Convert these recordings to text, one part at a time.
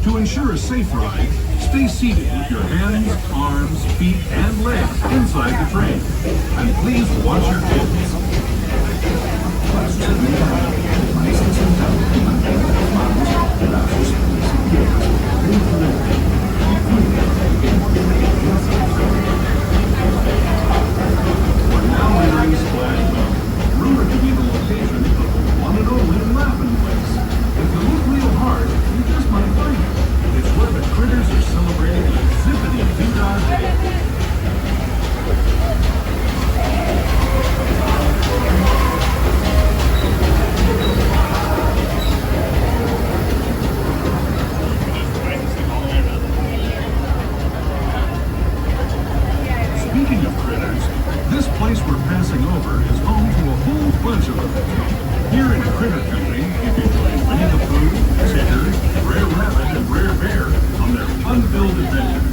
To ensure a safe ride, stay seated with your hands, arms, feet, and legs inside the train. And please watch your kids. We're now entering Splash Mountain, rumored to be the location of the one and only Laughing Place. If you look real hard, you just might find it. It's where the critters are celebrating a zippity-doo-dah day. Speaking of critters, this place we're passing over is home to a whole bunch of them. Here in Critter Country, you can join Winnie the Pooh, Tigger, Brer Rabbit, and Brer Bear on their fun-filled adventures.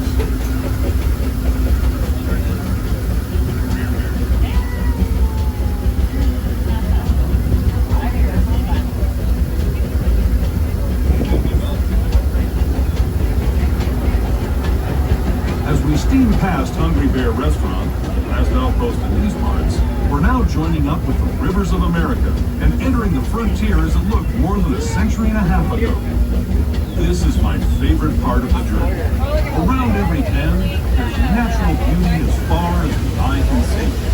As we steam past Hungry Bear Restaurant, the last outpost in these parts, we're now joining up with the rivers of America and entering the frontier as it looked more than a century and a half ago. This is my favorite part of the journey. Around every bend, there's natural beauty as far as the eye can see.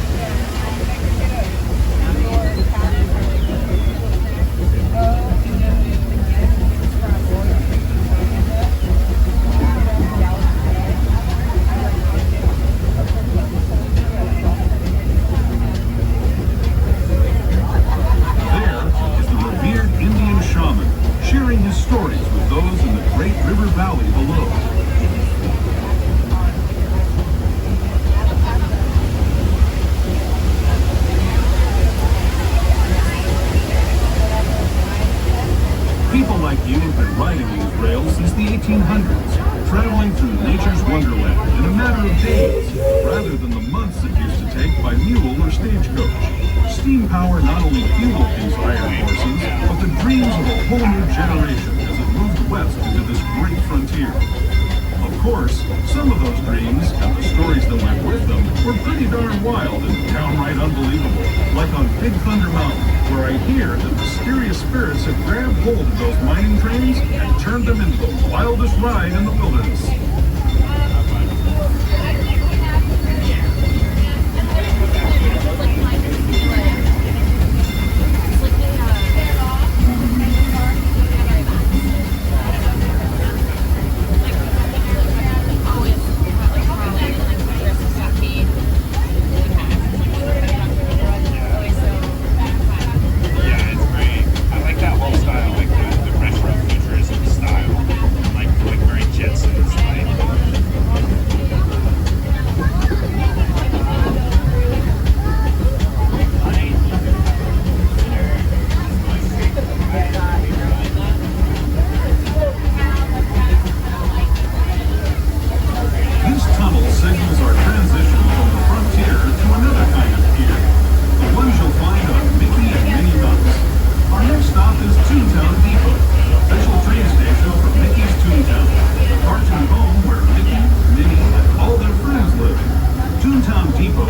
Sharing his stories with those in the Great River Valley below. People like you have been riding these rails since the 1800s, traveling through nature's wonderland in a matter of days, rather than the months it used to take by mule or stagecoach. Steam power not only fueled these iron horses, but the dreams of a whole new generation as it moved west into this great frontier. Of course, some of those dreams and the stories that went with them were pretty darn wild and downright unbelievable, like on Big Thunder Mountain, where I hear that mysterious spirits have grabbed hold of those mining trains and turned them into the wildest ride in the wilderness.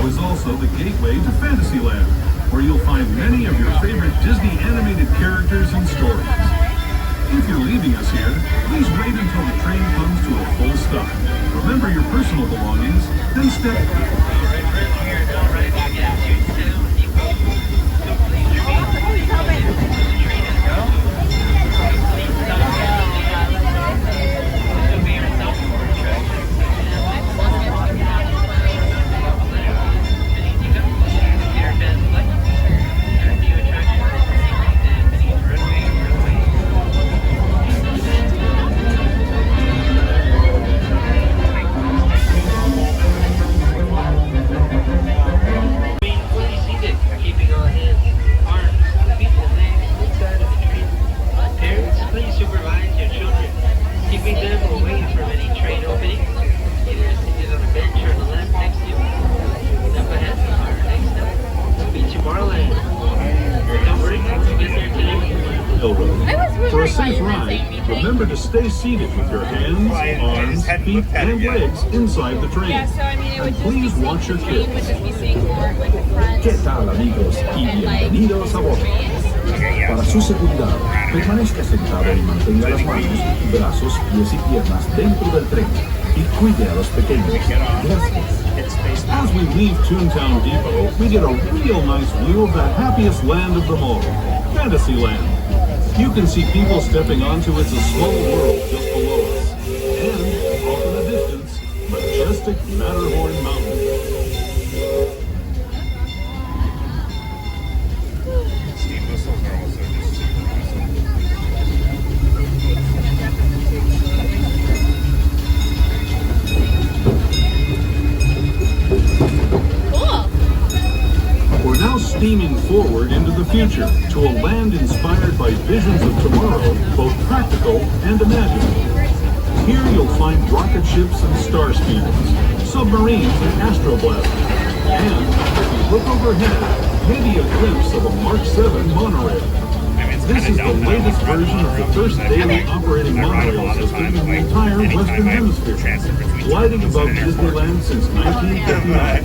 is also the gateway to Fantasyland, where you'll find many of your favorite Disney animated characters and stories. If you're leaving us here, please wait until the train comes to a full stop. Remember your personal belongings, then step. Railroad. For a safe ride, remember to stay seated with your hands, arms, feet, and legs inside the train. Yeah, so I mean, it would And just please be watch your saying, kids. would just be saying more like the front. ¿Qué tal, amigos? Y And like bienvenidos a bordo. Para su seguridad, permanezca sentado y mantenga las manos, brazos, pies y piernas dentro del tren y cuide a los pequeños. Gracias. As we leave Toontown Depot, we get a real nice view of the happiest land of them all, Fantasyland. You can see people stepping onto It's a Small World just below us. And, off in the distance, majestic Matterhorn Mountain. Steam whistles are also just super awesome. Cool. We're now steaming forward into the future to a land inspired by visions of tomorrow, both practical and imaginable. Here you'll find rocket ships and star speeders, submarines and astroblasters, and if you look overhead, maybe a glimpse of a Mark 7 monorail. This is the latest version of the first daily operating monorail system in the entire Western Hemisphere, gliding above Disneyland since 1959.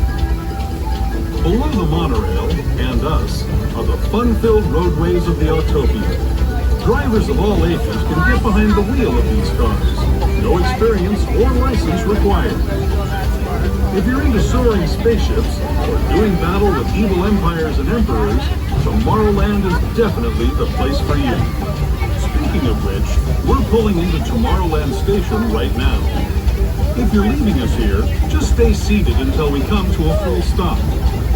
Below the monorail, and us, are the fun-filled roadways of the Autopia. Drivers of all ages can get behind the wheel of these cars. No experience or license required. If you're into soaring spaceships or doing battle with evil empires and emperors, Tomorrowland is definitely the place for you. Speaking of which, we're pulling into Tomorrowland Station right now. If you're leaving us here, just stay seated until we come to a full stop.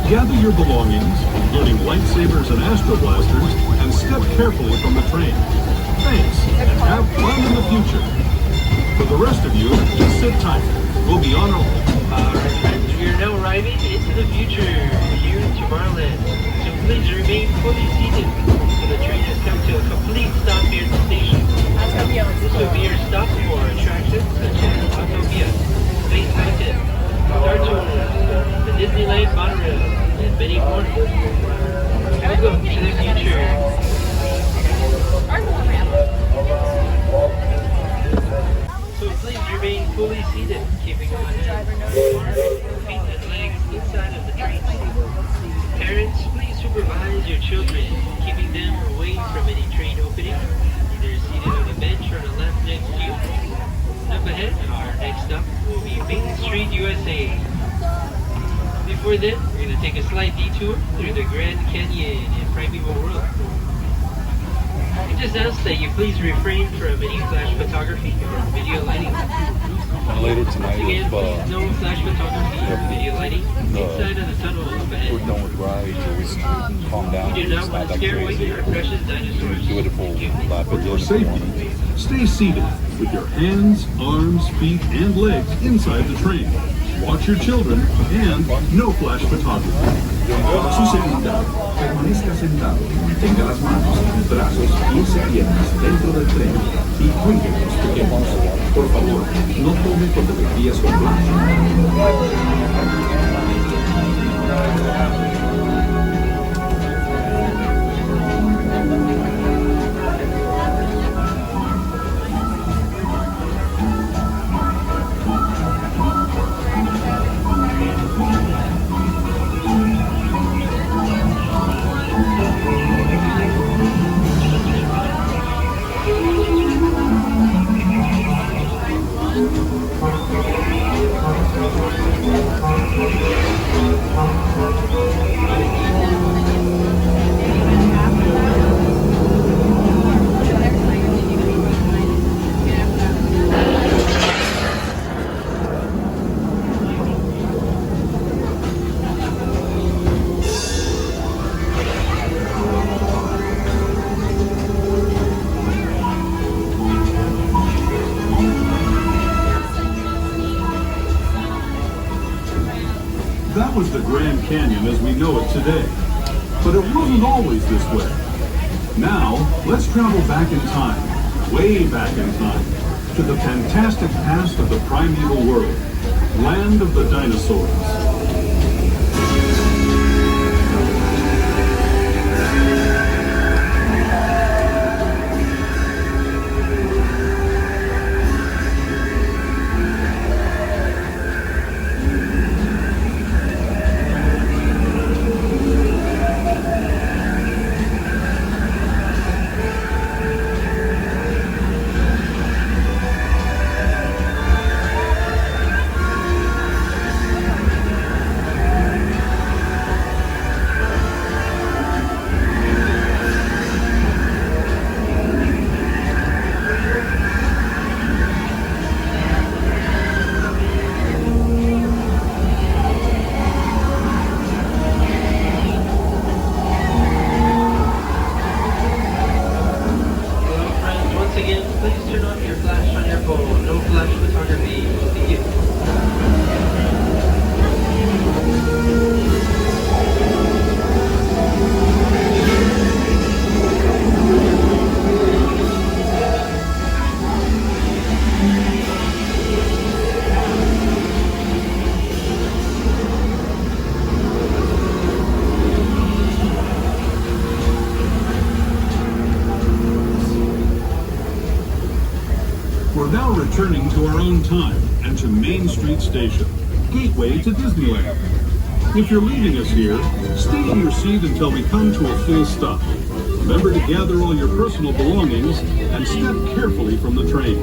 Gather your belongings, including lightsabers and astroblasters, and step carefully from the train. Thanks, and have fun in the future. For the rest of you, just sit tight. We'll be on our way. Alright friends, we are now arriving into the future here in Tomorrowland. So please remain fully seated. So the train has come to a complete stop here at the station. This will be your stop for attractions such as Autopia, Space Mountain, Star Tours, the Disneyland monorail, and many more. Welcome to the future. So please remain fully seated, keeping on arms, feet, and legs inside of the train. Parents, please supervise your children, keeping them away from any train opening, either seated on a bench or on the left next to you. Up ahead, our next stop will be Main Street, USA. Before then, we're going to take a slight detour through the Grand Canyon in Primeval World. We just ask that you please refrain from any flash photography or video lighting. And later tonight, Again, if please no flash photography or video lighting inside of the tunnel up we're ahead. done with rides, or we calm down, We do it's not not want to that scare away crazy. our precious dinosaurs. Do it a full lap For at the your end of the morning. safety, stay seated with your hands, arms, feet, and legs inside the train. Watch your children and no flash photography. Para su seguridad, permanezca sentado y mantenga las manos, brazos, pies y piernas dentro del tren y cuide a los pequeños. Por favor, no tome fotografías con flash. That was the Grand Canyon as we know it today. But it wasn't always this way. Now, let's travel back in time, way back in time, to the fantastic past of the primeval world, land of the dinosaurs. We're returning to our own time and to Main Street Station, gateway to Disneyland. If you're leaving us here, stay in your seat until we come to a full stop. Remember to gather all your personal belongings and step carefully from the train.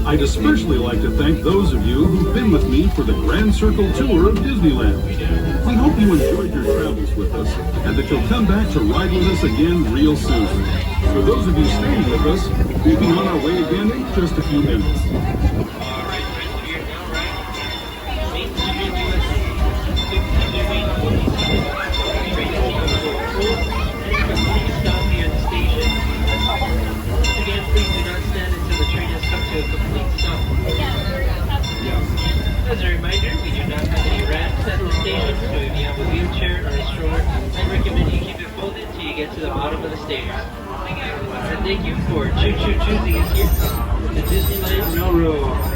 I'd especially like to thank those of you who've been with me for the Grand Circle Tour of Disneyland. We hope you enjoyed your travels with us and that you'll come back to ride with us again real soon. For those of you staying with us, we'll be on our way again in just a few minutes. Alright, friends, we are now riding Main Street USA. The main police train is full and complete stop here at the station. Once again, please do not stand until the train has come to a complete stop. As a reminder, we do not have any ramps at the station, so if you have a wheelchair or a stroller, I recommend you keep it folded till you get to the bottom of the stairs. And thank you for choosing us here, the Disneyland Railroad.